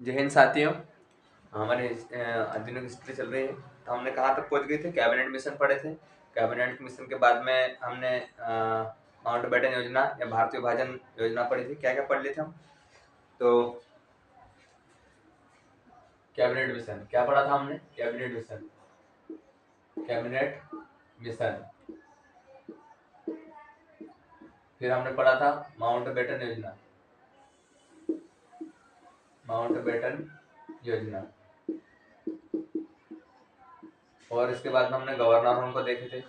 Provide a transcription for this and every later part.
जय हिंद साथियों। हमारे आधुनिक हिस्ट्री चल रही है। तो हमने कहाँ तक पहुँच गए थे? कैबिनेट मिशन पढ़े थे। कैबिनेट मिशन के बाद में हमने माउंटबेटन योजना या भारतीय विभाजन योजना पढ़ी थी। क्या क्या पढ़ लिए थे हम? तो कैबिनेट मिशन क्या पढ़ा था हमने? Cabinet mission, cabinet mission. फिर हमने पढ़ा था माउंटबेटन योजना, माउंटबेटन योजना। और इसके बाद में हमने गवर्नरों को देखे थे।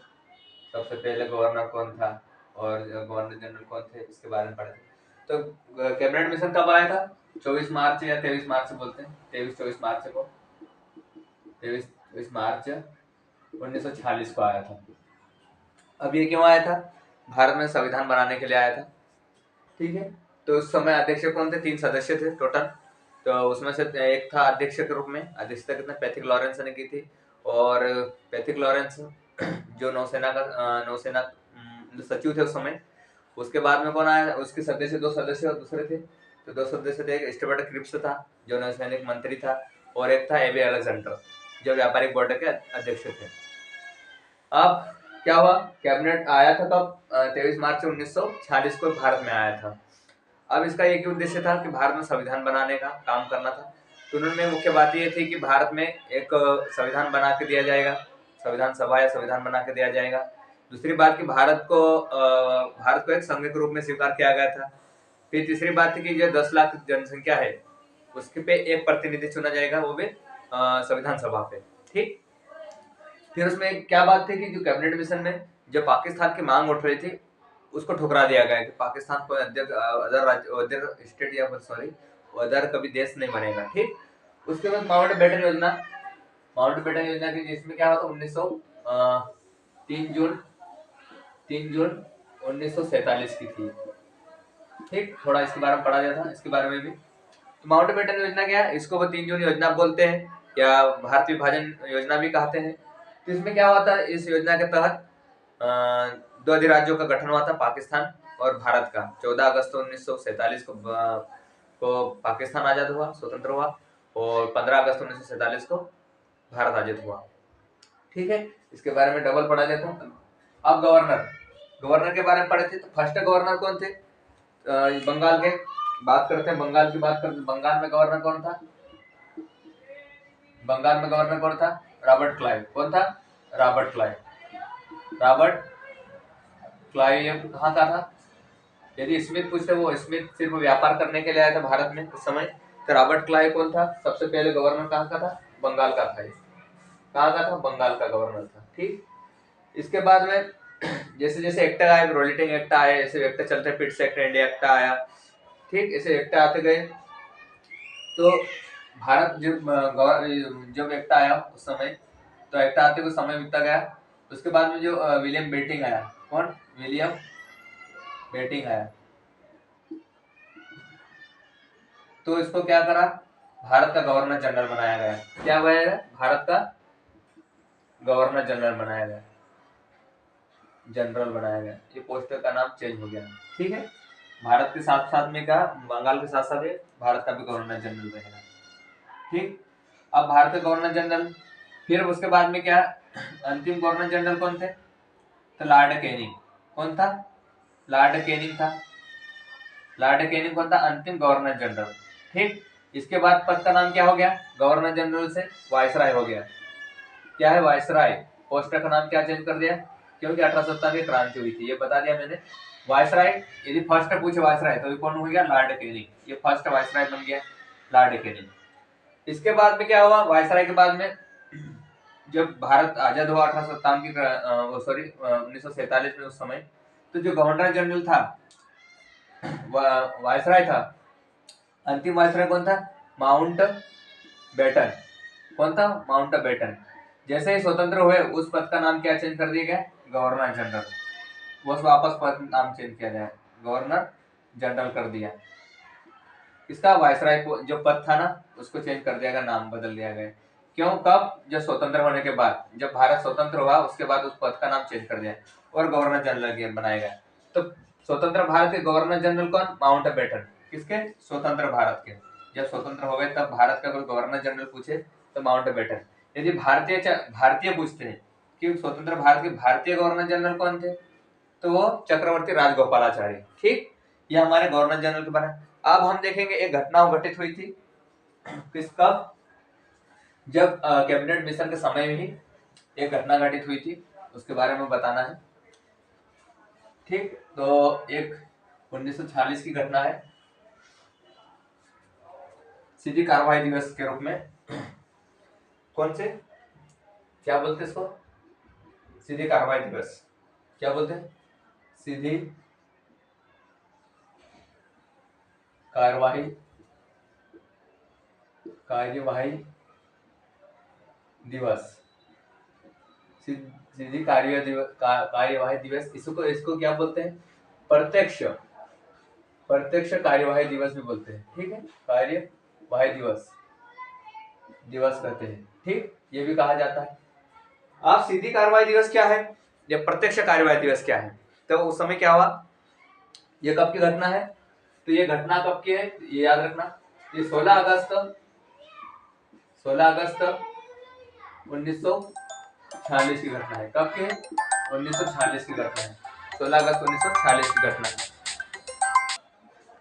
सबसे पहले गवर्नर कौन था और गवर्नर जनरल कौन थे, इसके बारे में पढ़े थे। तो कैबिनेट मिशन कब आया था? 24 मार्च या 23 मार्च से बोलते हैं, 23-24 मार्च को, 23 मार्च 1946 को आया था। अब ये क्यों आया था? भारत में संविधान बनाने के लिए आया था। ठीक है। तो उस समय अध्यक्ष कौन थे? 3 सदस्य थे टोटल। तो उसमें से एक था अध्यक्ष के रूप में, अध्यक्षता कितने पैथिक लॉरेंस ने की थी। और पैथिक लॉरेंस जो नौसेना सचिव थे उस समय। उसके बाद में कौन आया? उसके सदस्य 2 सदस्य और दूसरे थे। तो 2 सदस्य थे, एक स्टुअर्ट क्रिप्स था जो नौसैनिक मंत्री था, और एक था एबी अलेक्जेंडर जो व्यापारिक बोर्ड के अध्यक्ष थे। अब क्या हुआ? कैबिनेट आया था कब? 23 मार्च 1946 को भारत में आया था। अब इसका एक ही उद्देश्य था कि भारत में संविधान बनाने का काम करना था। तो उन्होंने मुख्य बात ये थी कि भारत में एक संविधान बना के दिया जाएगा, संविधान सभा या संविधान बना के दिया जाएगा। दूसरी बात कि भारत को एक संघ के रूप में स्वीकार किया गया था। फिर तीसरी बात थी कि जो 10 लाख जनसंख्या है उसके पे एक प्रतिनिधि चुना जाएगा, वो भी संविधान सभा पे। ठीक। फिर उसमें क्या बात थी कि जो कैबिनेट मिशन में जो पाकिस्तान की मांग उठ रही थी उसको ठुकरा दिया गया कि पाकिस्तान को अदर स्टेट या सॉरी अदर कभी देश नहीं बनेगा। ठीक। उसके बाद माउंटबेटन योजना, माउंटबेटन योजना की जिसमें क्या हुआ था 3 जून 1947 की थी। ठीक। थोड़ा इसके बारे में पढ़ा गया था, इसके बारे में भी। तो माउंटबेटन योजना क्या है? इसको वो 3 जून योजना बोलते हैं या भारतीय विभाजन योजना भी कहते हैं। तो इसमें क्या हुआ था? इस योजना के तहत 2 अधिराज्यों का गठन हुआ था, पाकिस्तान और भारत का। 14 अगस्त 1947 को पाकिस्तान आजाद हुआ, स्वतंत्र हुआ, और 15 अगस्त 1947 को भारत आजाद हुआ। ठीक है। इसके बारे में डबल पढ़ा लेता हूँ। अब गवर्नर, गवर्नर के बारे में पढ़े थे। तो फर्स्ट गवर्नर कौन थे? बंगाल के। बात करते हैं बंगाल की, बात करते हैं बंगाल में गवर्नर कौन था? बंगाल में गवर्नर कौन था? Robert Clive. कौन था? Robert Clive. रॉबर्ट क्लाइव ये कहाँ का था? यदि स्मिथ पूछते, वो स्मिथ सिर्फ व्यापार करने के लिए आया था भारत में उस समय। तो रॉबर्ट क्लाइव कौन था? सबसे पहले गवर्नर कहाँ का था? बंगाल का था। कहाँ का था? बंगाल का गवर्नर था। ठीक। इसके बाद में जैसे जैसे एक्ट आए, रोलिटिंग एक्ट आए, ऐसे एक्ट चलते, पिट्स एक्ट, इंडिया एक्ट आया। ठीक। ऐसे एक्ट आते गए। तो भारत जब एक्ट आया उस समय, तो एक्ट आते कुछ समय बीतता गया। उसके बाद में जो विलियम बेटिंग आया। कौन? विलियम बेटिंग आया। तो इसको क्या करा? भारत का गवर्नर जनरल बनाया गया। क्या बनाया गया? भारत का गवर्नर जनरल बनाया गया, जनरल बनाया गया। ये पोस्ट का नाम चेंज हो गया। ठीक है। भारत के साथ साथ में क्या, बंगाल के साथ साथ भारत का भी गवर्नर जनरल रहेगा। ठीक। अब भारत के गवर्नर जनरल, फिर उसके बाद में क्या, अंतिम गवर्नर जनरल कौन थे? तो लॉर्ड कैनिंग। कौन था? लॉर्ड कैनिंग था। लॉर्ड कैनिंग कौन था? अंतिम गवर्नर जनरल। ठीक। इसके बाद पद का नाम क्या हो गया? गवर्नर जनरल से वायसराय हो गया। क्या है? वायसराय। पोस्ट का नाम क्या चेंज कर दिया? क्योंकि 1870 की क्रांति हुई थी, ये बता दिया मैंने। वायसराय, यदि फर्स्ट पूछे वायसराय तो कौन हो गया? Lord Canning. ये फर्स्ट वायसराय बन गया, लॉर्ड कैनिंग। इसके बाद में क्या हुआ? वायसराय के बाद में जब भारत आजाद हुआ 1857 की सॉरी 1947 में, उस समय तो जो गवर्नर जनरल था वायसराय था। अंतिम वायसराय कौन था? Mountbatten. कौन था? Mountbatten. जैसे ही स्वतंत्र हुए उस पद का नाम क्या चेंज कर दिया गया? Governor general. वो वापस पद नाम चेंज किया जाए, गवर्नर जनरल कर दिया। इसका वायसराय को जो पद था ना उसको चेंज कर दिया गया, नाम बदल दिया गया। क्यों? कब? जब स्वतंत्र होने के बाद, जब भारत स्वतंत्र हुआ उसके बाद उस पद का नाम चेंज कर दिया और गवर्नर जनरल बनाया गया। तो स्वतंत्र भारत के गवर्नर जनरल कौन? Mountbatten. किसके? स्वतंत्र भारत के। जब स्वतंत्र हो गए तब भारत का कोई गवर्नर जनरल पूछे तो माउंटबेटन। यदि भारतीय पूछते हैं कि स्वतंत्र भारत के भारतीय गवर्नर जनरल कौन थे, तो वो चक्रवर्ती राजगोपालाचारी। ठीक, ये हमारे गवर्नर जनरल के बारे में। अब हम देखेंगे एक घटना घटित हुई थी किसका, जब कैबिनेट मिशन के समय में ही एक घटना घटित हुई थी, उसके बारे में बताना है। ठीक, तो एक 1946 की घटना है, सीधी कार्रवाई दिवस के रूप में। कौन से, क्या बोलते इसको, सीधी कार्रवाई दिवस, क्या बोलते हैं, सीधी कार्यवाही दिवस, सीधी कार्यवाही दिवस। इसको क्या बोलते हैं, प्रत्यक्ष कार्यवाही दिवस भी बोलते हैं। ठीक है, कार्यवाही दिवस कहते हैं। ठीक, ये भी कहा जाता है। आप सीधी कार्रवाई दिवस क्या है या प्रत्यक्ष कार्यवाही दिवस क्या है, तो उस समय क्या हुआ, ये कब की घटना है, तो ये घटना कब की है, ये याद रखना, ये 16 अगस्त 1946 की घटना है। कब की है, 1946 की घटना है, 16 अगस्त 1946 की घटना है।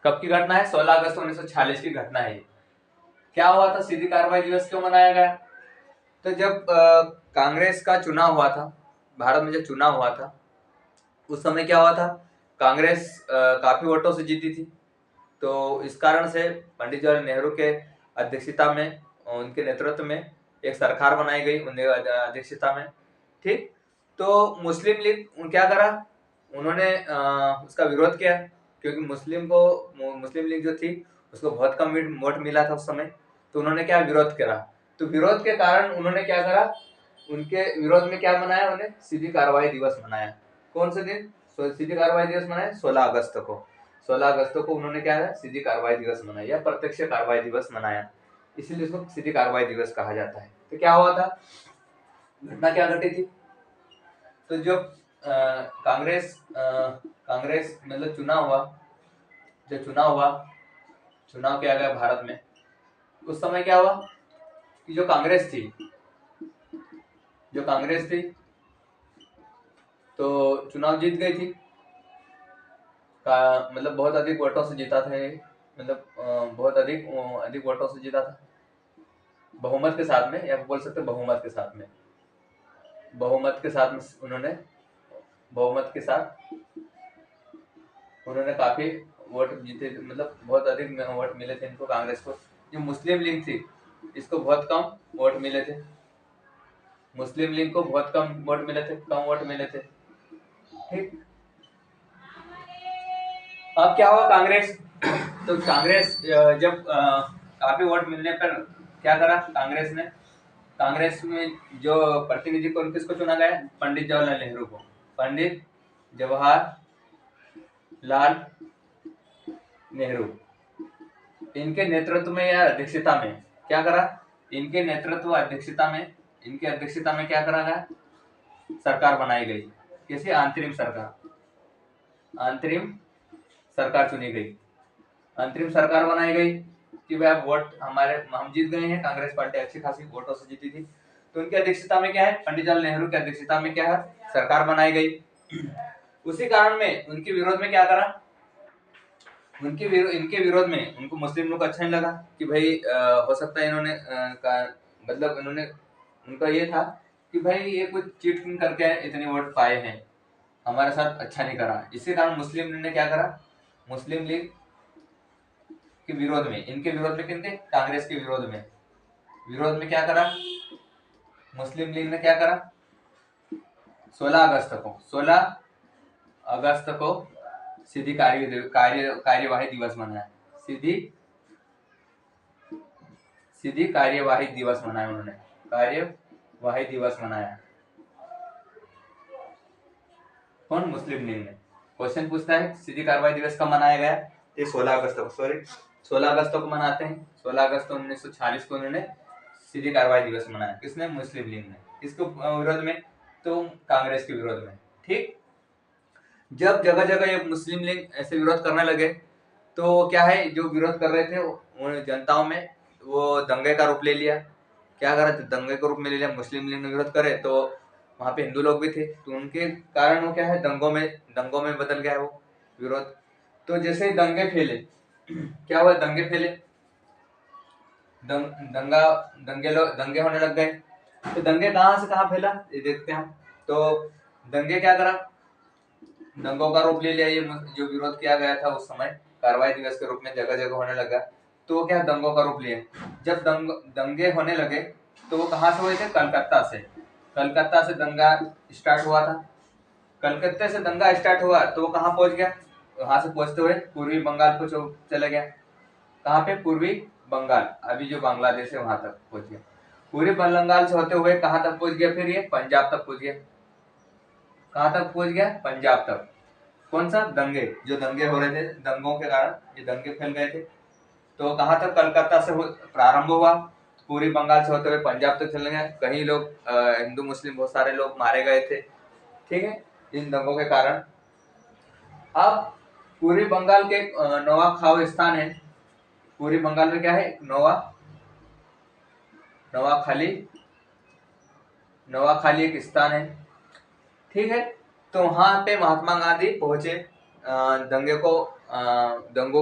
कब की घटना है, 16 अगस्त 1946 की घटना है। क्या हुआ था, सीधी कार्रवाई दिवस क्यों मनाया गया, तो जब कांग्रेस का चुनाव हुआ था, भारत में जब चुनाव हुआ था उस समय क्या हुआ था, कांग्रेस काफी वोटों से जीती थी। तो इस कारण से पंडित जवाहरलाल नेहरू के अध्यक्षता में, उनके नेतृत्व में एक सरकार बनाई गई, उनके अध्यक्षता में। ठीक, तो मुस्लिम लीग क्या करा, उन्होंने उसका विरोध किया, क्योंकि मुस्लिम लीग जो थी उसको बहुत कम वोट मिला था उस समय, तो उन्होंने क्या विरोध करा। तो विरोध के कारण उन्होंने क्या करा, उनके विरोध में क्या मनाया, उन्हें सीधी कार्रवाई दिवस मनाया। कौन से दिन सीधी कार्रवाई दिवस मनाया, 16 अगस्त को। 16 अगस्त को उन्होंने क्या है, सीधी कार्रवाई दिवस मनाया या प्रत्यक्ष कार्रवाई दिवस मनाया, इसीलिए इसको सीधी कार्रवाई दिवस कहा जाता है। तो क्या हुआ था, घटना क्या घटी थी, तो जो कांग्रेस मतलब चुनाव किया गया भारत में, उस समय क्या हुआ कि जो कांग्रेस थी तो चुनाव जीत गई थी, मतलब बहुत अधिक वोटों से जीता था, मतलब बहुत अधिक वोटों से जीता था, बहुमत के साथ में, या बोल सकते बहुमत के साथ में उन्होंने काफी वोट जीते, मतलब बहुत अधिक वोट मिले थे इनको, कांग्रेस को। जो मुस्लिम लीग थी इसको बहुत कम वोट मिले थे, मुस्लिम लीग को बहुत कम वोट मिले थे। ठीक, अब क्या हुआ, तो कांग्रेस जब काफी वोट मिलने पर क्या करा, कांग्रेस में जो प्रतिनिधि को किसको चुना गया, पंडित जवाहरलाल नेहरू को। पंडित जवाहरलाल नेहरू, इनके नेतृत्व में या अध्यक्षता में क्या करा, इनके अध्यक्षता में क्या करा गया, सरकार बनाई गई। कैसे, अंतरिम सरकार चुनी गई, अंतरिम सरकार बनाई गई कि भाई अब हम जीत गए हैं, कांग्रेस पार्टी अच्छी खासी वोटों से जीती थी, तो उनकी अध्यक्षता में क्या है, पंडित जवाहरलाल नेहरू की अध्यक्षता में क्या है, सरकार बनाई गई। उसी कारण में उनके विरोध में क्या करा, इनके विरोध में उनको मुस्लिम लोग अच्छा नहीं लगा कि भाई हो सकता है इन्होंने मतलब उनका ये था कि भाई ये कुछ चीटिंग करके इतने वोट पाए हैं, हमारे साथ अच्छा नहीं करा। इसी कारण मुस्लिम लीग ने क्या करा, मुस्लिम लीग के विरोध में, इनके विरोध में, किनके, कांग्रेस के विरोध में क्या करा, मुस्लिम लीग ने क्या करा, 16 अगस्त को सीधी कार्यवाही दिवस मनाया, सीधी कार्यवाही दिवस मनाया, उन्होंने कार्यवाही दिवस मनाया। कौन, मुस्लिम लीग ने। क्वेश्चन पूछता है सीधी कार्रवाई दिवस कब मनाया गया, ये 16 अगस्त को मनाते हैं। 16 अगस्त 1946 को उन्होंने सीधी कार्रवाई दिवस मनाया, किसने, मुस्लिम लीग ने। किसके विरोध में, तो कांग्रेस के विरोध में। ठीक, जब जगह जगह ये मुस्लिम लीग ऐसे विरोध करने लगे तो क्या है, जो विरोध कर रहे थे उन जनताओं में वो दंगे का रूप ले लिया। क्या करा, दंगे का रूप में ले लिया। मुस्लिम लीग ने विरोध करे तो वहां पे हिंदू लोग भी थे, तो उनके कारण वो क्या है, दंगों में बदल गया है वो विरोध। तो जैसे ही दंगे फैले, क्या हुआ, दंगे फैले, दंगा दंगे होने लग गए। तो दंगे कहाँ से कहाँ फैला ये देखते हैं हम। तो दंगे क्या करा, दंगों का रूप ले लिया। ये जो विरोध किया गया था उस समय कार्रवाई दिवस के रूप में जगह जगह होने लगा, तो वो क्या दंगों का रूप लिया। जब दंगे होने लगे तो वो कहाँ से हुए थे, कलकत्ता से दंगा स्टार्ट हुआ था। कलकत्ते से दंगा स्टार्ट हुआ तो वो कहाँ पहुंच गया, वहां से पहुंचते हुए पूर्वी बंगाल को चले गया। कहाँ पे, पूर्वी बंगाल, अभी जो बांग्लादेश है वहां तक पहुंच गया। पूर्वी बंगाल से होते हुए कहाँ तक पहुंच गया, फिर ये पंजाब तक पहुंच गया। कहाँ तक पहुंच गया, पंजाब तक। कौन सा, दंगे, जो दंगे हो रहे थे, दंगों के कारण ये दंगे फैल गए थे। तो कहाँ तक, कलकत्ता से प्रारंभ हुआ, पूरी बंगाल से होते हुए पंजाब तक चले गए। कहीं लोग हिंदू मुस्लिम बहुत सारे लोग मारे गए थे, ठीक है, इन दंगों के कारण। अब पूरी बंगाल के नोआ खाव स्थान है, पूरी बंगाल में क्या है, नोआ खाली एक स्थान है, ठीक है। तो वहां पे महात्मा गांधी पहुंचे, दंगों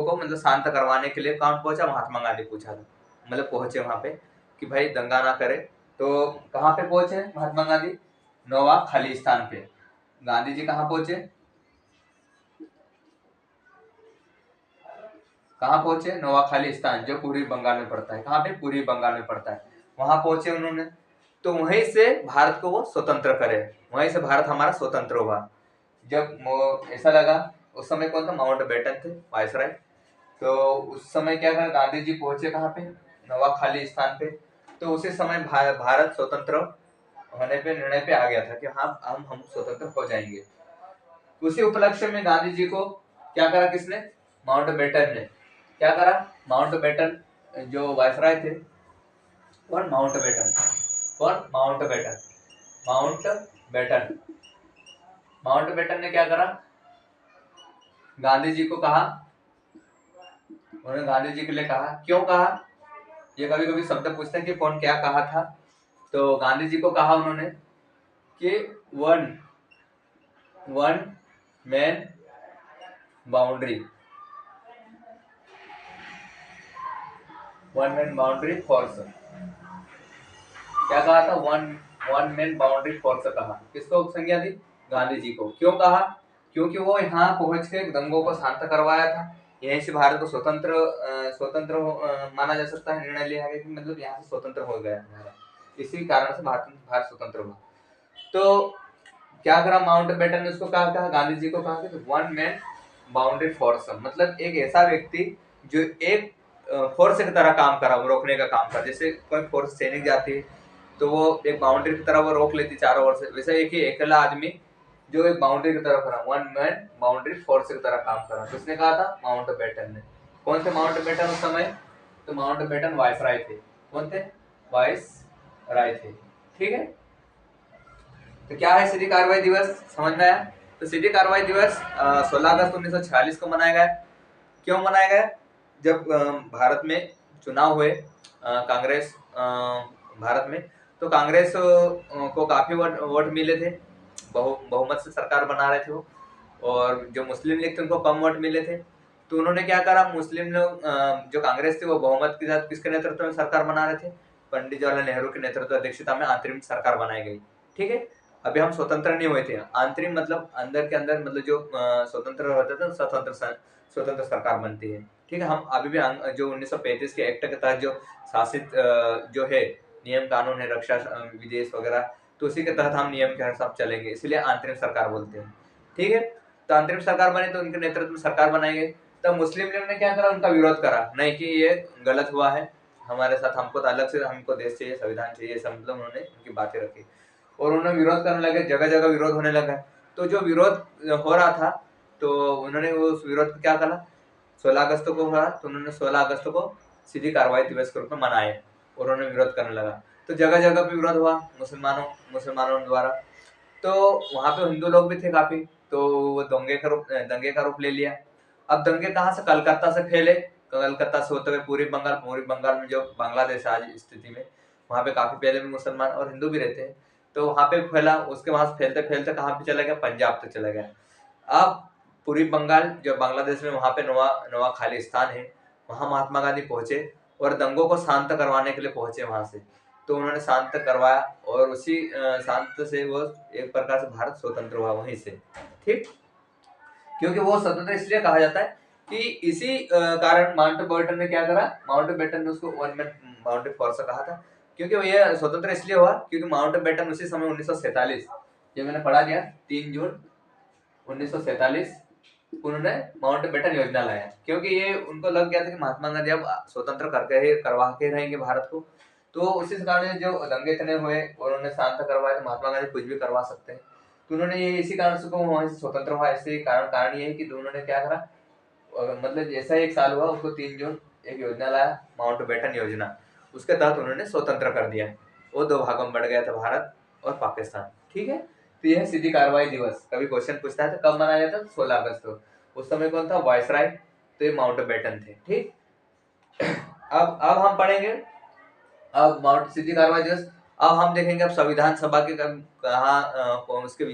को मतलब शांत करवाने के लिए। कौन पहुंचा, महात्मा गांधी पूछा था, मतलब पहुंचे वहां पे कि भाई दंगा ना करे। तो कहाँ पे पहुंचे महात्मा गांधी, नोआ खाली स्थान पे। गांधी जी कहाँ पहुंचे, नोआ खाली स्थान, जो पूर्वी बंगाल में पड़ता है। कहाँ पे, पूर्वी बंगाल में पड़ता है, वहां पहुंचे उन्होंने। तो वहीं से भारत को वो स्वतंत्र करे, वहीं से भारत हमारा स्वतंत्र हुआ। जब ऐसा लगा, उस समय कौन था, माउंट बेटन थे वायसराय। तो उस समय क्या करा, गांधी जी पहुंचे कहाँ पे, नवा खाली स्थान पे। तो उसी समय भारत स्वतंत्र होने पे निर्णय पे आ गया था कि हाँ हम स्वतंत्र हो जाएंगे। उसी उपलक्ष्य में गांधी जी को क्या करा, किसने, माउंट बेटन ने। क्या करा, माउंट बेटन जो वायसराय थे, कौन, Mountbatten, Mountbatten. Mountbatten ने क्या करा, गांधी जी को कहा, उन्होंने गांधी जी के लिए कहा। क्यों कहा, ये कभी कभी शब्द पूछते हैं कि कौन क्या कहा था। तो गांधी जी को कहा उन्होंने कि one one man boundary, force. क्या कहा था, वन मैन बाउंड्री फोर्स कहा। किसको संज्ञा दी, गांधी जी को। क्यों कहा, क्योंकि वो यहाँ पहुंच के दंगों को शांत करवाया था। यहीं से भारत को स्वतंत्र माना जा सकता है, निर्णय लिया गया कि मतलब यहाँ से स्वतंत्र हो गया हमारा। इसी कारण से भारत स्वतंत्र हुआ। तो क्या करा, माउंट बेटन ने उसको कहा गांधी जी को कहा कि वन मैन बाउंड्री फोर्स, मतलब एक ऐसा व्यक्ति जो एक फोर्स की तरह काम करा, वो रोकने का काम करा। जैसे कोई फोर्स सैनिक जाती है तो वो एक बाउंड्री की तरह वो रोक लेती चारों ओर से, वैसे एक ही अकेला आदमी जो एक बाउंड्री की तरह करा, वन मैन बाउंड्री फोर्स की तरह काम करा। किसने कहा था, माउंट बेटन ने। कौन थे माउंट बेटन उस समय, तो माउंट बेटन वायसराय थे। कौन थे, वायसराय थे, ठीक है। तो क्या है सीधी कार्रवाई दिवस, समझ में आया। तो सीधी कार्रवाई दिवस 16 अगस्त 1946 को मनाया गया। क्यों मनाया गया, जब भारत में चुनाव हुए, कांग्रेस भारत में, तो कांग्रेस को काफी वोट मिले थे, बहुमत से सरकार बना रहे थे वो। और जो मुस्लिम लीग थे उनको कम वोट मिले थे। तो उन्होंने क्या करा, मुस्लिम लोग जो कांग्रेस थी वो बहुमत के साथ किसके नेतृत्व में सरकार बना रहे थे, पंडित जवाहरलाल नेहरू के नेतृत्व अध्यक्षता में अंतरिम सरकार बनाई गई, ठीक है। अभी हम स्वतंत्र नहीं हुए थे, अंतरिम मतलब अंदर के अंदर, मतलब जो स्वतंत्र होते थे स्वतंत्र सरकार बनती है, ठीक है। हम अभी भी जो 1935 के एक्ट के तहत जो शासित जो है नियम कानून है, रक्षा विदेश वगैरह, तो उसी के तहत हम नियम के हिसाब चलेंगे, इसलिए अंतरिम सरकार बोलते हैं, ठीक है। तो अंतरिम सरकार बने तो उनके नेतृत्व में सरकार बनाई गई। तब मुस्लिम लीग ने क्या करा, उनका विरोध करा, नहीं कि ये गलत हुआ है हमारे साथ, हमको तो अलग से, हमको देश चाहिए, संविधान चाहिए, सब मतलब उन्होंने उनकी बातें रखी और उन्होंने विरोध करने लगे, जगह जगह विरोध होने लगा। तो जो विरोध हो रहा था तो उन्होंने उस विरोध को क्या करा, 16 अगस्त को हुआ, तो उन्होंने 16 अगस्त को सीधी कार्रवाई दिवस के रूप में मनाए और उन्होंने विरोध करने लगा। तो जगह जगह पे विरोध हुआ मुसलमानों द्वारा। तो वहां पे हिंदू लोग भी थे काफी, तो वो दंगे का रूप ले लिया। अब दंगे कहाँ से, कलकत्ता से फैले, कलकत्ता से होते हुए पूर्वी बंगाल में जो बांग्लादेश आज स्थिति में, वहां पे काफी पहले भी मुसलमान और हिंदू भी रहते हैं, तो वहां पे फैला, उसके वहां से फैलते फैलते कहाँ पे चला गया, पंजाब तक चला गया। अब पूर्वी बंगाल जो बांग्लादेश में, वहां पे नवा खालिस्तान है, वहां महात्मा गांधी पहुंचे और दंगों को शांत करवाने के लिए पहुंचे वहां से, तो उन्होंने शांत करवाया और उसी शांत से वो एक प्रकार से भारत स्वतंत्र हुआ वहीं से, ठीक। क्योंकि वो स्वतंत्र इसलिए कहा जाता है कि इसी कारण माउंटबेटन ने क्या करा, माउंटबेटन ने उसको वन मैन माउंटेन फोर्स कहा था, क्योंकि वो ये स्वतंत्र इसलिए हुआ क्योंकि माउंटबेटन उसी समय 1947, ये मैंने पढ़ा दिया, 3 जून 1947 उन्होंने माउंटबेटन योजना लाया, क्योंकि ये उनको लग गया था कि महात्मा गांधी अब स्वतंत्र करके ही करवा के रहेंगे भारत को, तो उसी कारण जो दंगे इतने हुए और उन्होंने शांत करवाया, तो महात्मा गांधी कुछ भी करवा सकते हैं, तो उन्होंने ये इसी कारण से वहां से स्वतंत्र हुआ, ऐसे कारण ये है कि उन्होंने क्या करा, मतलब जैसा एक साल हुआ उसको 3 जून एक योजना लाया, माउंटबेटन योजना, उसके तहत उन्होंने स्वतंत्र कर दिया, वो 2 भागों में बढ़ गया था भारत और पाकिस्तान, ठीक है। तो यह सीधी कार्रवाई दिवस, कभी क्वेश्चन पूछता है तो कब मनाया जाता है, 16 अगस्त को, उस समय कौन था, वायसराय, तो ये माउंटबेटन थे, ठीक। अब हम पढ़ेंगे, अब माउंट सीधी कार्रवाई दिवस, अब हम देखेंगे अब संविधान सभा के कहाँ उसके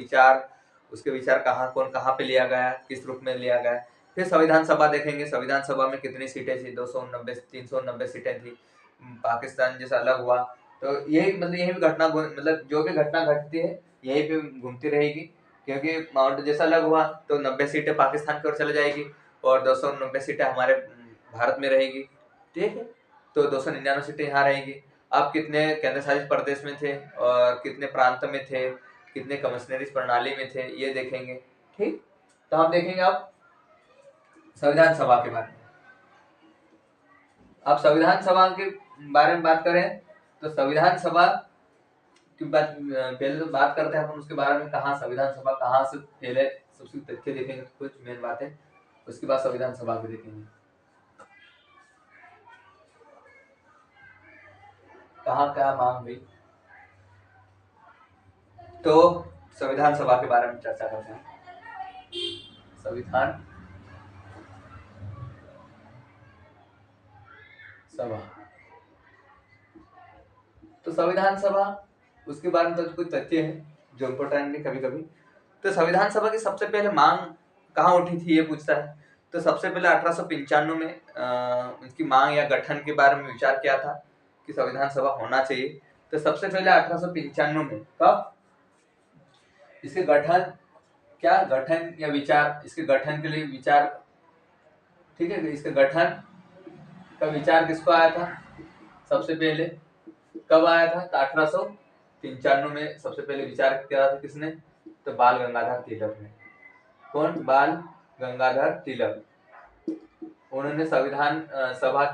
विचार कहाँ कौन कहाँ पे लिया गया, किस रूप में लिया गया, फिर संविधान सभा देखेंगे, संविधान सभा में कितनी सीटें थी, 290 390 सीटें थी, पाकिस्तान जैसा अलग हुआ, तो यही मतलब यही भी घटना, मतलब जो भी घटना घटती है यही पे घूमती रहेगी, क्योंकि माउंट जैसा अलग हुआ तो 90 सीटें पाकिस्तान की ओर चले जाएगी और 290 सीटें हमारे भारत में रहेगी, ठीक है, तो 299 सीटें यहाँ रहेगी। आप कितने केंद्र शासित प्रदेश में थे और कितने प्रांत में थे, कितने कमिश्नरी प्रणाली में थे, ये देखेंगे, ठीक। तो हम देखेंगे अब संविधान सभा के बारे में। अब संविधान सभा के बारे में बात करें तो संविधान सभा की बात पहले तो बात करते हैं अपन उसके बारे में, कहाँ संविधान सभा कहाँ से पहले, सबसे तथ्य देखेंगे कुछ मेन बातें, उसके बाद संविधान सभा को देखेंगे कहाँ क्या मांग हुई। तो संविधान सभा के बारे में चर्चा करते हैं। संविधान सभा, तो संविधान सभा उसके बारे में तो कुछ तथ्य है जो इम्पोर्टेंट है कभी कभी। तो संविधान सभा की सबसे पहले मांग कहाँ उठी थी ये पूछता है, तो सबसे पहले 1895 में इसकी मांग या गठन के बारे में विचार किया था कि संविधान सभा होना चाहिए। तो सबसे पहले 1895 में, कब, इसके गठन, क्या गठन या विचार, इसके गठन के लिए विचार, ठीक है, इसके गठन का विचार किसको आया था, सबसे पहले कब आया था, तो 1895 में सबसे पहले विचार किया था किसने, तो बाल गंगाधर तिलक ने। कौन, बाल गंगाधर तिलक, उन्होंने संविधान सभा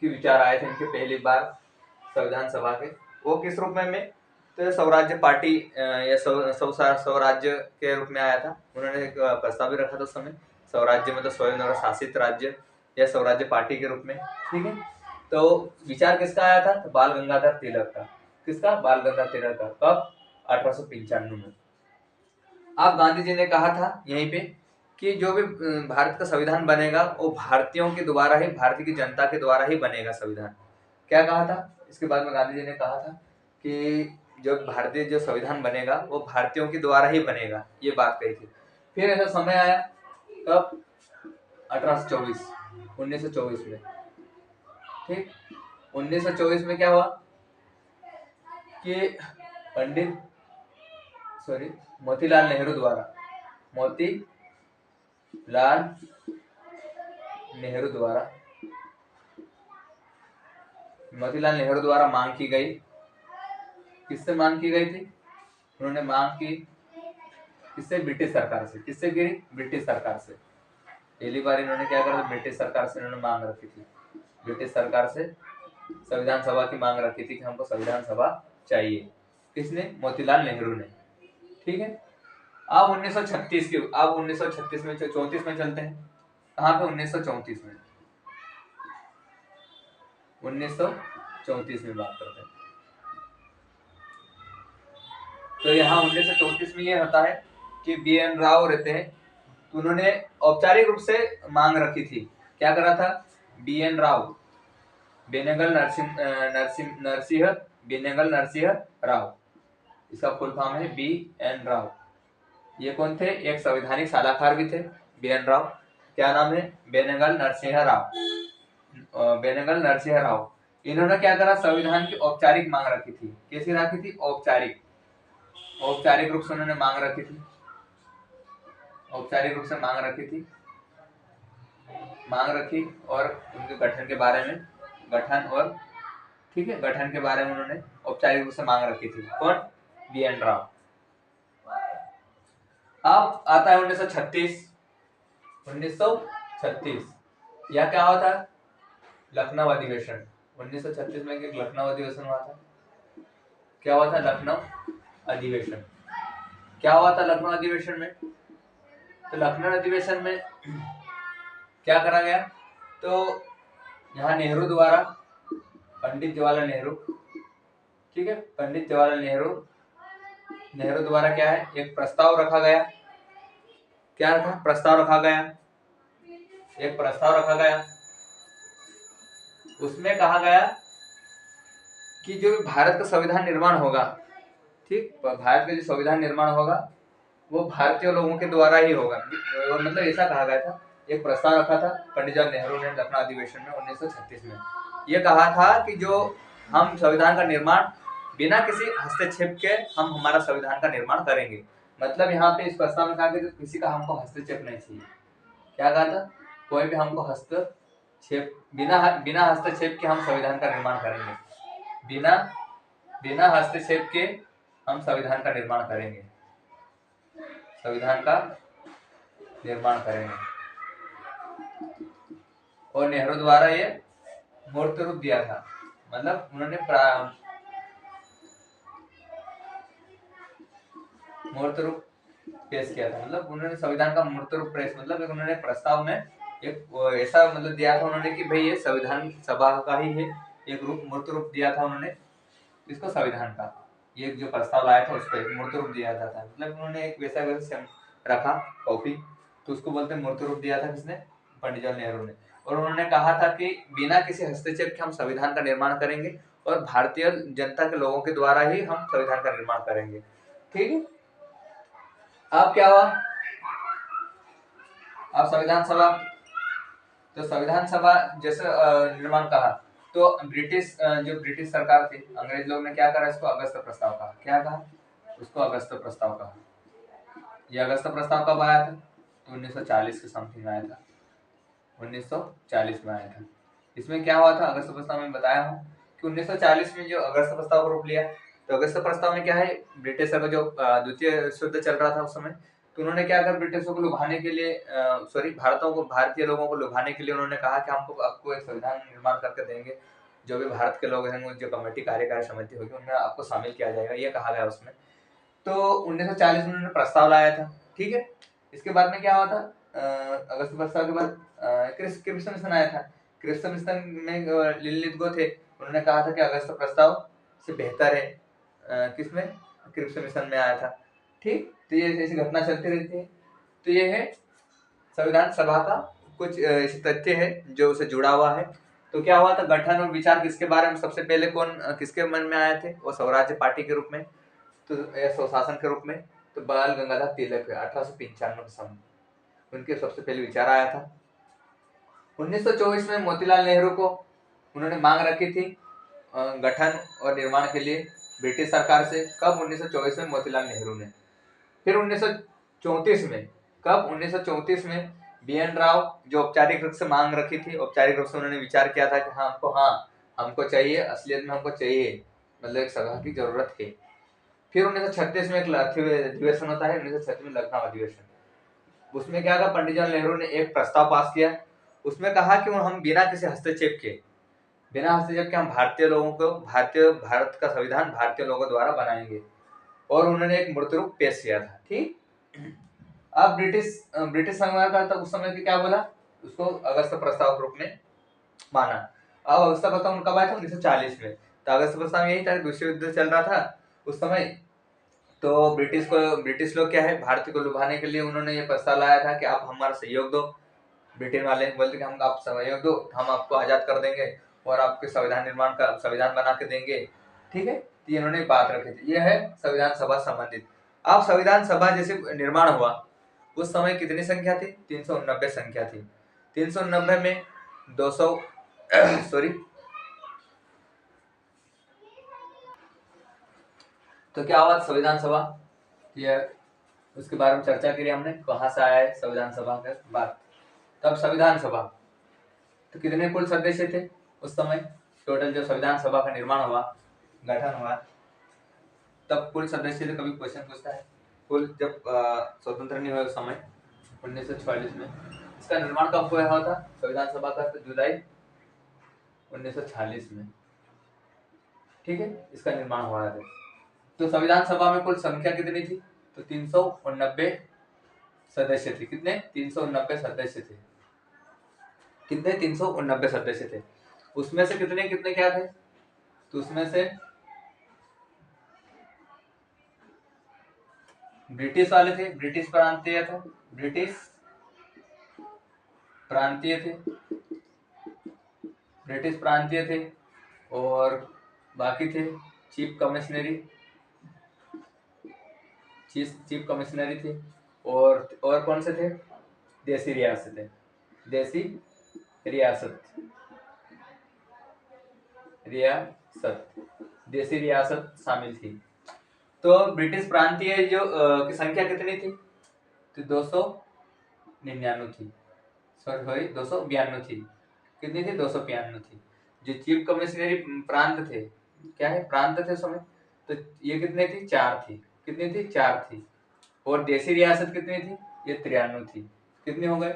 की विचार आए थे इनके पहली बार संविधान सभा के, वो किस रूप में, तो स्वराज्य पार्टी या स्वराज्य के रूप में आया था, उन्होंने एक प्रस्ताव भी रखा था उस समय, स्वराज्य मतलब स्वयं और शासित राज्य या स्वराज्य पार्टी के रूप में, ठीक है। तो विचार किसका आया था, तो बाल गंगाधर तिलक का, किसका, बाल गंगाधर तिलक का, कब, 1895 में। अब गांधी जी ने कहा था यहीं पे कि जो भी भारत का संविधान बनेगा वो भारतीयों के द्वारा ही, भारतीय की जनता के द्वारा ही बनेगा संविधान, क्या कहा था, इसके बाद में गांधी जी ने कहा था कि जो भारतीय जो संविधान बनेगा वो भारतीयों के द्वारा ही बनेगा, ये बात कही थी। फिर ऐसा समय आया कब, 1824 1924 में, ठीक, 1924 में क्या हुआ कि पंडित मोतीलाल नेहरू द्वारा, मोतीलाल नेहरू द्वारा मांग की गई, किससे मांग की गई थी, उन्होंने मांग की किससे, ब्रिटिश सरकार से, किससे की, ब्रिटिश सरकार से, पहली बार इन्होंने क्या करा, ब्रिटिश सरकार से इन्होंने मांग रखी थी, ब्रिटिश सरकार से संविधान सभा की मांग रखी थी कि हमको संविधान सभा चाहिए, किसने, मोतीलाल नेहरू ने, ठीक है। अब 1936 की, अब 1936 में 34 में चलते हैं, कहाँ पे, 1934 में, 1934 में बात करते हैं। तो यहाँ 1934 में ये होता है कि बी एन राव रहते हैं, तो उन्होंने औपचारिक रूप से मांग रखी थी। क्या करा था? BN राव, बेनेगल नरसिंह बेनेगल नरसिंह राव, इसका फुल फॉर्म है BN राव। ये कौन थे? एक संवैधानिक सलाहकार भी थे BN राव। क्या नाम है? बेनेगल नरसिंह राव, बेनेगल नरसिंह राव। इन्होंने क्या करा? संविधान की औपचारिक मांग रखी थी। कैसी रखी थी? औपचारिक रूप से उन्होंने मांग रखी थी, औपचारिक रूप से मांग रखी थी, मांग रखी। और उनके गठन के बारे में, गठन और ठीक है, गठन के बारे में उन्होंने औपचारिक रूप से मांग रखी थी। कौन? BN राव। अब आता है 1936। 1936 यह क्या हुआ था? लखनऊ अधिवेशन। 1936 में एक लखनऊ अधिवेशन हुआ था। क्या हुआ था? लखनऊ अधिवेशन। क्या हुआ था लखनऊ अधिवेशन में? तो लखनऊ अधिवेशन में क्या करा गया? तो यहाँ नेहरू द्वारा, पंडित जवाहरलाल नेहरू, ठीक है, पंडित जवाहरलाल नेहरू द्वारा क्या है? एक प्रस्ताव रखा गया। क्या रखा? प्रस्ताव रखा गया, एक प्रस्ताव रखा गया। उसमें कहा गया कि जो भारत का संविधान निर्माण होगा, ठीक, भारत का जो संविधान निर्माण होगा वो भारतीय लोगों के द्वारा ही होगा। मतलब ऐसा कहा गया था, एक प्रस्ताव रखा था पंडित जवाहरलाल नेहरू ने लखनऊ अधिवेशन में 1936 में। ये कहा था कि जो हम संविधान का निर्माण बिना किसी हस्तक्षेप के हम हमारा संविधान का निर्माण करेंगे। मतलब यहाँ पे इस प्रस्ताव में कहा कि किसी का हमको हस्तक्षेप नहीं चाहिए। क्या कहा था? कोई भी हमको हस्तक्षेप, बिना हस्तक्षेप के हम संविधान का निर्माण करेंगे। बिना हस्तक्षेप के हम संविधान का निर्माण करेंगे, संविधान का निर्माण करेंगे। और नेहरू द्वारा ये मूर्त रूप दिया था। मतलब उन्होंने मूर्त रूप पेश किया था। मतलब उन्होंने संविधान का मूर्त रूप पेश, मतलब उन्होंने प्रस्ताव में एक ऐसा मतलब दिया था उन्होंने कि भाई ये संविधान सभा का ही है, एक रूप, मूर्त रूप दिया था उन्होंने इसको, संविधान का ये जो प्रस्ताव लाया था उसको एक मूर्त रूप दिया था। मतलब उन्होंने एक वैसा रखा कॉपी, तो उसको बोलते हैं मूर्त रूप दिया था। किसने? पंडित जवाहरलाल नेहरू ने। और उन्होंने कहा था कि बिना किसी हस्तक्षेप के हम संविधान का निर्माण करेंगे और भारतीय जनता के लोगों के द्वारा ही हम संविधान का निर्माण करेंगे। ठीक है। अब क्या हुआ? अब संविधान सभा, तो संविधान सभा जैसे निर्माण कहा, तो जो ब्रिटिश सरकार थी, अंग्रेज लोग ने क्या करा? इसको अगस्त प्रस्ताव कहा। क्या कहा? उसको अगस्त प्रस्ताव कहा। ये अगस्त प्रस्ताव कब आया था? तो 1940 के समथिंग आया था, 1940 में आया था। इसमें क्या हुआ था? अगस्त प्रस्ताव में बताया हूँ कि 1940 में जो अगस्त प्रस्ताव का रूप लिया, तो अगस्त प्रस्ताव में क्या है? ब्रिटिशर का जो द्वितीय युद्ध चल रहा था उस समय, तो उन्होंने क्या कर ब्रिटिशों को लुभाने के लिए, भारतीय लोगों को लुभाने के लिए उन्होंने कहा कि हमको आपको एक संविधान निर्माण करके देंगे, जो भी भारत के लोग हैं जो कमेटी कार्यकारी समिति होगी उनमें आपको शामिल किया जाएगा, ये कहा गया उसमें। तो 1940 में उन्होंने प्रस्ताव लाया था। ठीक है। इसके बाद में क्या हुआ था? अगस्त प्रस्ताव के बाद क्रिप्स मिशन आया था। क्रिप्स मिशन में लिलिथगो थे, उन्होंने कहा था कि अगस्त प्रस्ताव से बेहतर है। किसमें? क्रिप्स मिशन में आया था। ठीक। तो ये ऐसी घटना चलती रहती है। तो ये है संविधान सभा का कुछ ऐसे तथ्य है जो उसे जुड़ा हुआ है। तो क्या हुआ था? गठन और विचार किसके बारे में सबसे पहले किसके मन में आए थे? वो स्वराज्य पार्टी के रूप में, तो स्वशासन के रूप में, तो बाल गंगाधर तिलक 1895 के समय उनके सबसे पहले विचार आया था। 1924 में मोतीलाल नेहरू को उन्होंने मांग रखी थी गठन और निर्माण के लिए ब्रिटिश सरकार से। कब? 1924 में मोतीलाल नेहरू ने। फिर 1934 में, कब? 1934 में BN राव, जो औपचारिक रूप से मांग रखी थी, औपचारिक रूप से उन्होंने विचार किया था कि हमको चाहिए, असलियत में हमको चाहिए, मतलब एक सभा की जरूरत है। फिर 1936 में एक अधिवेशन होता है, 1936 में लखनऊ अधिवेशन। उसमें क्या कहा? पंडित जवाहरलाल नेहरू ने एक प्रस्ताव पास किया। उसमें कहा कि हम बिना किसी हस्तक्षेप के हम भारत का संविधान भारतीय लोगों द्वारा बनाएंगे। और उन्होंने एक मूर्त रूप पेश किया था। ठीक। अब ब्रिटिश संविधान था उस समय क्या बोला? उसको अगस्त प्रस्ताव के रूप में माना। अब अगस्त प्रस्ताव कब आया था? 1940 में। तो अगस्त प्रस्ताव यही था, दूसरा युद्ध चल रहा था उस समय, तो ब्रिटिश लोग क्या है, भारतीय को लुभाने के लिए उन्होंने ये प्रस्ताव लाया था कि आप हमारा सहयोग दो। ब्रिटेन वाले बोलते कि हम आप सहयोग दो, हम आपको आज़ाद कर देंगे और आपके संविधान बना के देंगे। ठीक है, तो इन्होंने बात रखी थी। ये है संविधान सभा संबंधित। अब संविधान सभा जैसे निर्माण हुआ उस समय कितनी संख्या थी? 389 संख्या थी। 389 में 200 सॉरी, तो क्या हुआ संविधान सभा, ये उसके बारे में चर्चा करी हमने, कहाँ से आया है संविधान सभा का बात। तब संविधान सभा तो कितने कुल सदस्य थे उस समय टोटल, जब संविधान सभा का निर्माण हुआ, गठन हुआ, तब कुल सदस्य थे? कभी क्वेश्चन पूछता है कुल, जब स्वतंत्र नहीं हुआ उस समय 1946 में। इसका निर्माण कब हुआ था संविधान सभा का? तो जुलाई 1946 में। ठीक है, इसका निर्माण हुआ था। तो संविधान सभा में कुल संख्या कितनी थी? तो 389 सदस्य थे। कितने? 389 सदस्य थे। कितने? 389 सदस्य थे। उसमें से कितने कितने क्या थे? तो उसमें से ब्रिटिश वाले थे, ब्रिटिश प्रांतीय थे, ब्रिटिश प्रांतीय थे, ब्रिटिश प्रांतीय थे, और बाकी थे चीफ कमिश्नरी, चीफ कमिश्नरी थे, और कौन से थे? देसी रियासत थे, देसी रियासत, देसी रियासत शामिल थी। तो ब्रिटिश प्रांतीय जो की संख्या कितनी थी? तो 299 थी, सॉरी 292 थी। कितनी थी? 292 थी। जो चीफ कमिश्नरी प्रांत थे, क्या है प्रांत थे समय, तो ये कितने थी? 4 थी। कितनी थी? 4 थी। और देसी रियासत कितनी थी? ये 93 थी। कितने हो गए?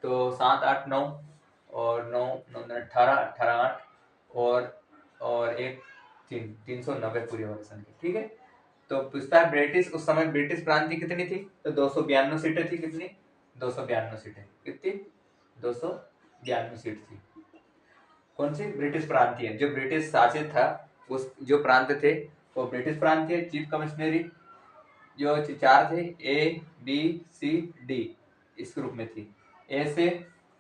तो 7 8 9 और 9 9 18 18 8 और एक 390 पूरी हो गई संख्या। ठीक है, तो पूछता है ब्रिटिश, उस समय ब्रिटिश प्रांत कितनी थी? तो 292 सीटें थी। कितनी? 292 सीटें। कितनी? 292 सीट थी। कौन सी? ब्रिटिश प्रांतीय, जो ब्रिटिश शासित था उस जो प्रांत थे वो ब्रिटिश प्रांतीय। चीफ कमिश्नरी जो 4 थे, ए बी सी डी इस ग्रुप में थी। ए से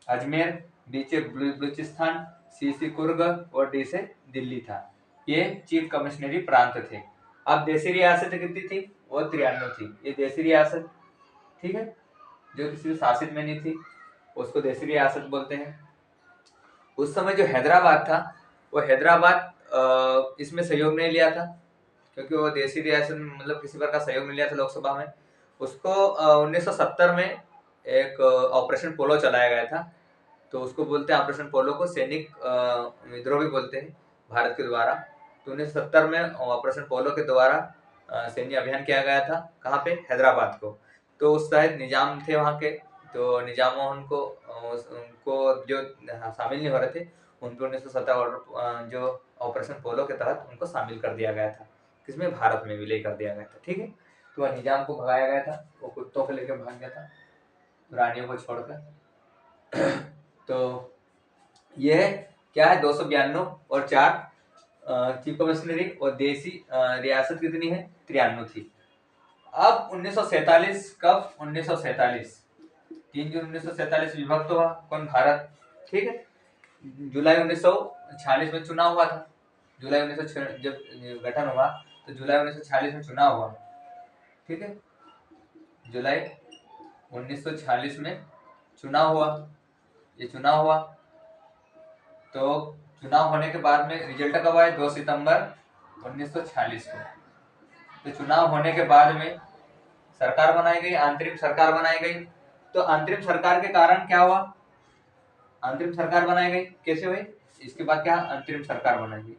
अजमेर, बी से बलूचिस्तान, सी से कुर्ग और डी से दिल्ली था। ये चीफ कमिश्नरी प्रांत थे। अब देसी रियासत कितनी थी? वो 93 थी। ये देसी रियासत, ठीक है, जो किसी शासित में नहीं थी उसको देसी रियासत बोलते हैं। उस समय जो हैदराबाद था वो हैदराबाद इसमें सहयोग नहीं लिया था, क्योंकि वो देसी रियासत मतलब किसी प्रकार का सहयोग नहीं लिया था लोकसभा में। उसको 1970 में एक ऑपरेशन पोलो चलाया गया था, तो उसको बोलते हैं ऑपरेशन पोलो को सैनिक विद्रोह भी बोलते हैं भारत के द्वारा। तो 1970 में ऑपरेशन पोलो के द्वारा सैन्य अभियान किया गया था। कहाँ पे? हैदराबाद को। तो उस शायद निजाम थे वहाँ के, तो निजामों उनको जो शामिल नहीं हो रहे थे उनको 1970 और जो ऑपरेशन पोलो के तहत उनको शामिल कर दिया गया था। किसमें? भारत में विलय कर दिया गया था। ठीक है, तो वह निजाम को भगाया गया था, वो कुत्तों को लेकर भाग गया था रानियों को छोड़कर। तो यह क्या है? 292 और 4 चीफ कमिश्नरी, और देसी रियासत कितनी है? 93 थी। अब 1947 कब? 1947 3 जून 1947 विभक्त हुआ कौन? भारत। ठीक है, जुलाई 1946 में चुनाव हुआ था। जुलाई 1946 जब गठन हुआ तो जुलाई 1946 में चुनाव हुआ। ठीक है, जुलाई 1946 में चुनाव हुआ। ये चुनाव हुआ, तो चुनाव होने के बाद में रिजल्ट कब आया? 2 सितंबर 1946 को। तो चुनाव होने के बाद में सरकार बनाई गई, अंतरिम सरकार बनाई गई। तो अंतरिम सरकार के कारण क्या हुआ? अंतरिम सरकार बनाई गई, कैसे हुई? इसके बाद क्या? अंतरिम सरकार बनाई गई।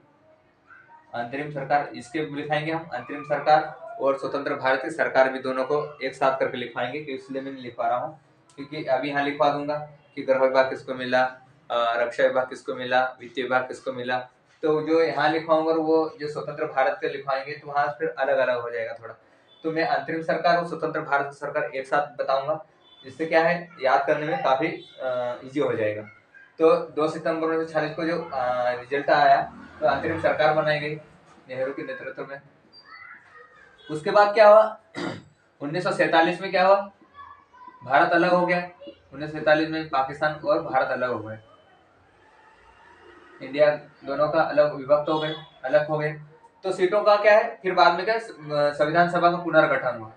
अंतरिम सरकार इसके लिखाएंगे हम, अंतरिम सरकार और स्वतंत्र भारत की सरकार भी दोनों को एक साथ करके लिखवाएंगे, इसलिए मैं नहीं लिखवा रहा हूँ, क्योंकि अभी यहाँ लिखवा दूंगा कि गृह विभाग किसको मिला, रक्षा विभाग किसको मिला, वित्त विभाग किसको मिला। तो जो यहाँ लिखवाऊंगा वो जो स्वतंत्र भारत के लिखवाएंगे तो वहां फिर अलग अलग हो जाएगा थोड़ा। तो मैं अंतरिम सरकार और स्वतंत्र भारत की सरकार एक साथ बताऊंगा, जिससे क्या है याद करने में काफी इजी हो जाएगा। तो 2 सितंबर 1946 को जो रिजल्ट आया तो अंतरिम सरकार बनाई गई नेहरू के नेतृत्व में। उसके बाद क्या हुआ 1947 में क्या हुआ, भारत अलग हो गया। 1947 में पाकिस्तान और भारत अलग हो गए, इंडिया दोनों का अलग विभक्त हो गए, अलग हो गए। तो सीटों का क्या है, फिर बाद में क्या संविधान सभा का पुनर्गठन हुआ।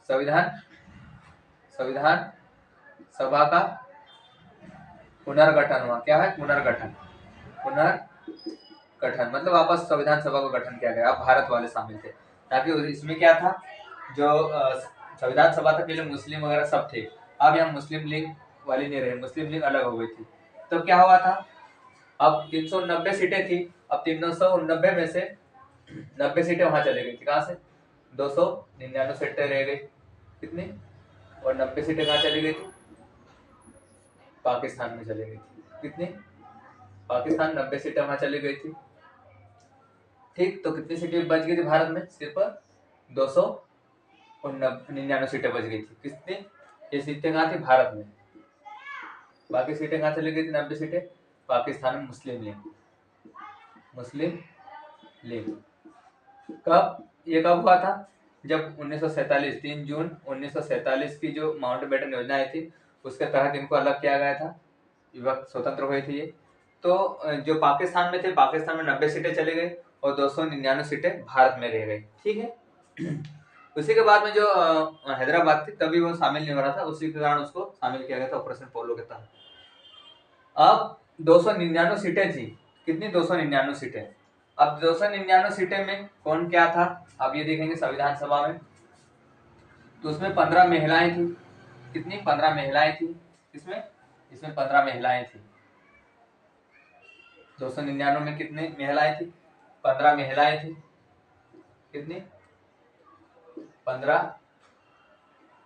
संविधान संविधान सभा का पुनर्गठन हुआ। क्या है पुनर्गठन, पुनर्गठन मतलब वापस संविधान सभा का गठन किया गया। अब भारत वाले शामिल थे, ताकि इसमें क्या था, जो संविधान सभा था पहले मुस्लिम वगैरह सब थे, अब यहाँ मुस्लिम लीग वाली नहीं रहे, मुस्लिम लीग अलग हो गई थी। तो क्या हुआ था, अब 390 सीटें थी, अब 390 में से 90 सीटें वहां चली गई थी। कहां से 299 सीटें रह गई, कितनी, और 90 सीटें कहां चली गई थी, पाकिस्तान में चली गई थी। कितनी, पाकिस्तान 90 सीटें वहां चली गई थी। ठीक, तो कितनी सीटें बच गई थी भारत में, सिर्फ 299 सीटें बच गई थी। कितनी, ये सीटें कहां थी, भारत में। बाकी सीटें कहां चली गई थी, 90 सीटें पाकिस्तान में, मुस्लिम लीग, मुस्लिम लीग। कब, ये कब हुआ था, जब 1947 3 जून 1947 की जो माउंटबेटन योजना आई थी, उसके तहत इनको अलग किया गया था, विभक्त स्वतंत्र हुए थे ये। तो जो पाकिस्तान में थे, पाकिस्तान में 90 सीटें चली गई और 299 सीटें भारत में रह गई। ठीक है उसी के बाद में जो हैदराबाद थी, तभी वो शामिल नहीं हो रहा था, उसी के कारण उसको शामिल किया गया था ऑपरेशन पोलो के तहत। अब 299 सीटें थी, कितनी, 299 सीटें। अब 299 सीटें में कौन क्या था, अब ये देखेंगे संविधान सभा में, तो उसमें 15 महिलाएं थी। कितनी, 15 महिलाएं थी। इसमें 15 महिलाएं थी। 299 में कितनी महिलाएं थी, 15 महिलाएं थी। कितनी, 15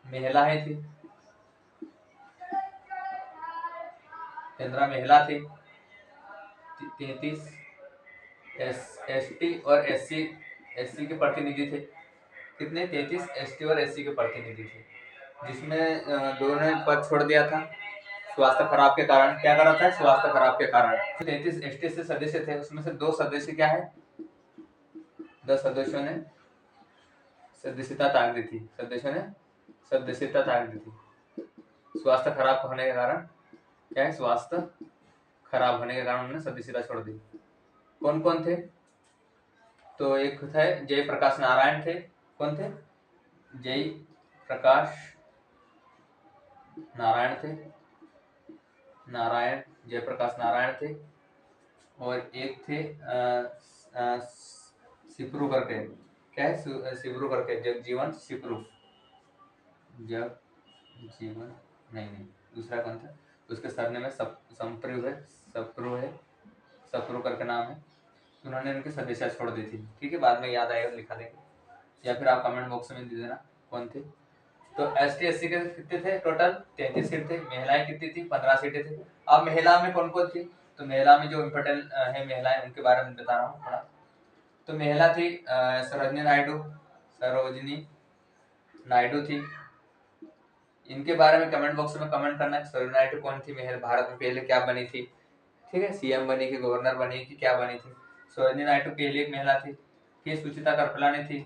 महिलाएं थी, 15 महिला थी। 33 एसटी और एससी के प्रतिनिधि थे। कितने, 33 एसटी और एससी के प्रतिनिधि थे, जिसमें दोनों ने पद छोड़ दिया था स्वास्थ्य खराब के कारण। क्या करा था, स्वास्थ्य खराब के कारण। 33 एसटी से सदस्य थे, उसमें से 2 सदस्य क्या है, 10 सदस्यों ने सदस्यता त्याग दी थी, सदस्यों ने सदस्यता त्याग दी थी स्वास्थ्य खराब होने के कारण। क्या है, स्वास्थ्य खराब होने के कारण उन्होंने सदस्यता छोड़ दी। कौन कौन थे, तो एक थे जयप्रकाश नारायण थे। कौन थे, जय प्रकाश नारायण थे, नारायण, जयप्रकाश नारायण थे। और एक थे सिपरू करके, क्या है, सिपरू करके, जगजीवन सिपरू, जगजीवन, नहीं, दूसरा कौन था, उसके सरने में संप्रु है, सप्रू है, सप्रू करके नाम है। उन्होंने उनकी सदस्यता छोड़ दी थी। ठीक है, बाद में याद आएगा लिखा देंगे, या फिर आप कमेंट बॉक्स में दे देना कौन थे। तो ST SC के कितने थे, टोटल 33 सीट थे। महिलाएं कितनी थी, 15 सीटें थी। अब महिला में कौन कौन थी, तो महिला में जो इम्पोर्टेंट है महिलाएं, उनके बारे में बता रहा हूँ थोड़ा। तो महिला थी सरोजनी नायडू थी। इनके बारे में कमेंट बॉक्स में कमेंट करना, सरोजनी नायडू कौन थी, भारत में पहले क्या बनी थी। ठीक है, सीएम बनी कि गवर्नर बनी कि क्या बनी थी। सरोजनी नायडू पहली एक महिला थी। फिर सुचिता कृपलानी थी।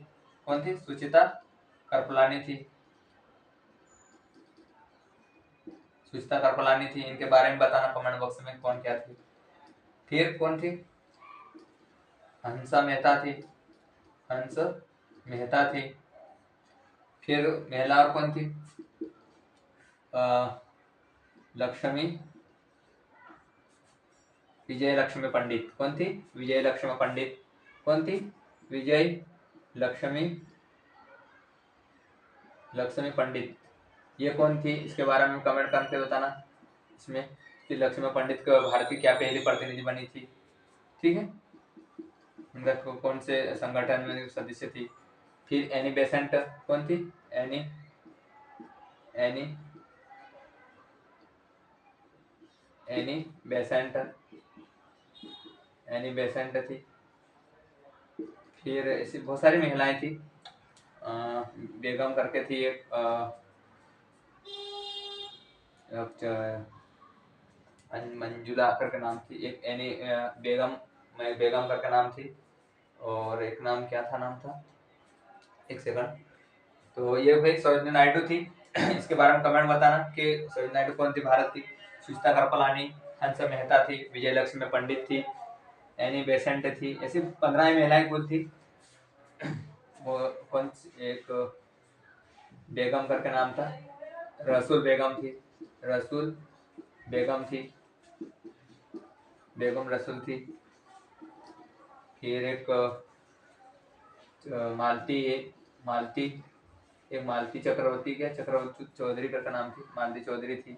कौन थी, सुचिता कृपलानी थी, सुचिता कृपलानी थी। इनके बारे में बताना कमेंट बॉक्स में कौन क्या थी। फिर कौन थी, हंसा मेहता थी, हंस मेहता थी। फिर महिला और कौन थी, लक्ष्मी, विजय लक्ष्मी पंडित। कौन थी, विजय लक्ष्मी पंडित। कौन थी, विजय लक्ष्मी पंडित। ये कौन थी, इसके बारे में कमेंट करके बताना इसमें कि लक्ष्मी पंडित को भारत की क्या पहली प्रतिनिधि बनी थी। ठीक है, उनका कौन से संगठन में सदस्य थी। फिर एनी बेसेंट, कौन थी, any any Annie Besant, Annie Besant थी। फिर ऐसी बहुत सारी महिलाएं थी, बेगम करके थी एक, मंजुला करके नाम थी एक, एनी बेगम, बेगम करके नाम थी। और एक नाम क्या था, नाम था एक सेकंड। तो ये भाई सरोजिनी नायडू थी। इसके बारे में कमेंट बताना कि सरोजिनी नायडू कौन थी, भारत की। सुचित्रा कृपलानी, हंस मेहता थी, विजय लक्ष्मी पंडित थी, एनी बेसेंट थी, ऐसी 15 महिलाएं कुल थी। वो कौन एक बेगम करके नाम था, रसूल बेगम थी, रसूल बेगम थी, बेगम रसूल थी। फिर एक मालती है, मालती, एक मालती चक्रवर्ती, क्या चक्रवर्ती चौधरी करके नाम थी, मालती चौधरी थी।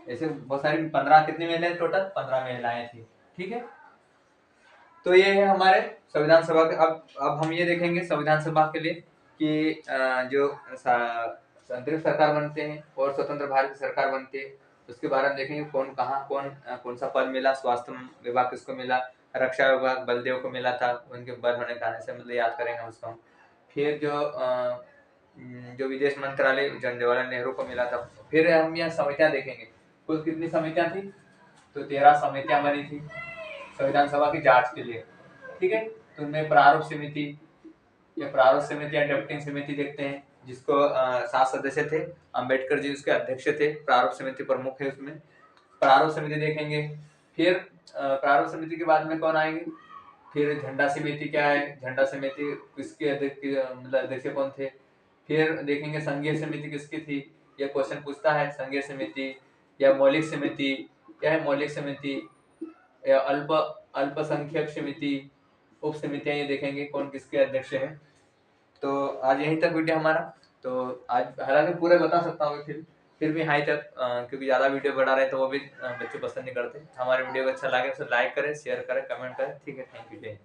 ऐसे बहुत सारी 15 कितनी महिलाएं, टोटल 15 महिलाएं थी। ठीक है, तो ये है हमारे संविधान सभा के। अब हम ये देखेंगे संविधान सभा के लिए कि जो अंतरिम सरकार बनते हैं और स्वतंत्र भारत की सरकार बनती है, उसके बारे में देखेंगे कौन कहाँ कौन सा पद मिला। स्वास्थ्य विभाग किसको मिला, रक्षा विभाग बलदेव को मिला था, उनके पद होने के आने से मतलब याद करेंगे उसको। फिर जो विदेश मंत्रालय जवाहरलाल नेहरू को मिला था। फिर हम यहाँ समितियां देखेंगे, कुल कितनी समितियां थी, तो 13 समितियां बनी थी संविधान सभा की जांच के लिए। ठीक है, तो उनमें प्रारूप समिति, या प्रारूप समिति या ड्राफ्टिंग समिति देखते हैं, जिसको 7 सदस्य थे, अंबेडकर जी उसके अध्यक्ष थे, प्रारूप समिति प्रमुख है उसमें। प्रारूप समिति देखेंगे। फिर प्रारूप समिति के बाद में कौन आएंगे, फिर झंडा समिति क्या है, झंडा समिति किसके अध्यक्ष, मतलब अध्यक्ष कौन थे। फिर देखेंगे संघीय समिति किसकी थी, यह क्वेश्चन पूछता है, संघीय समिति या मौलिक समिति, क्या है मौलिक समिति, या अल्पसंख्यक समिति, उप समितियां, ये देखेंगे कौन किसके अध्यक्ष हैं। तो आज यहीं तक वीडियो हमारा। तो आज हालांकि पूरे बता सकता हूँ, फिर भी हाई तक, क्योंकि ज्यादा वीडियो बढ़ा रहे तो वो भी बच्चे पसंद नहीं करते। हमारे वीडियो को अच्छा लगे तो लाइक करें, शेयर करें, कमेंट करें। ठीक है, थैंक यू, जय हिंद।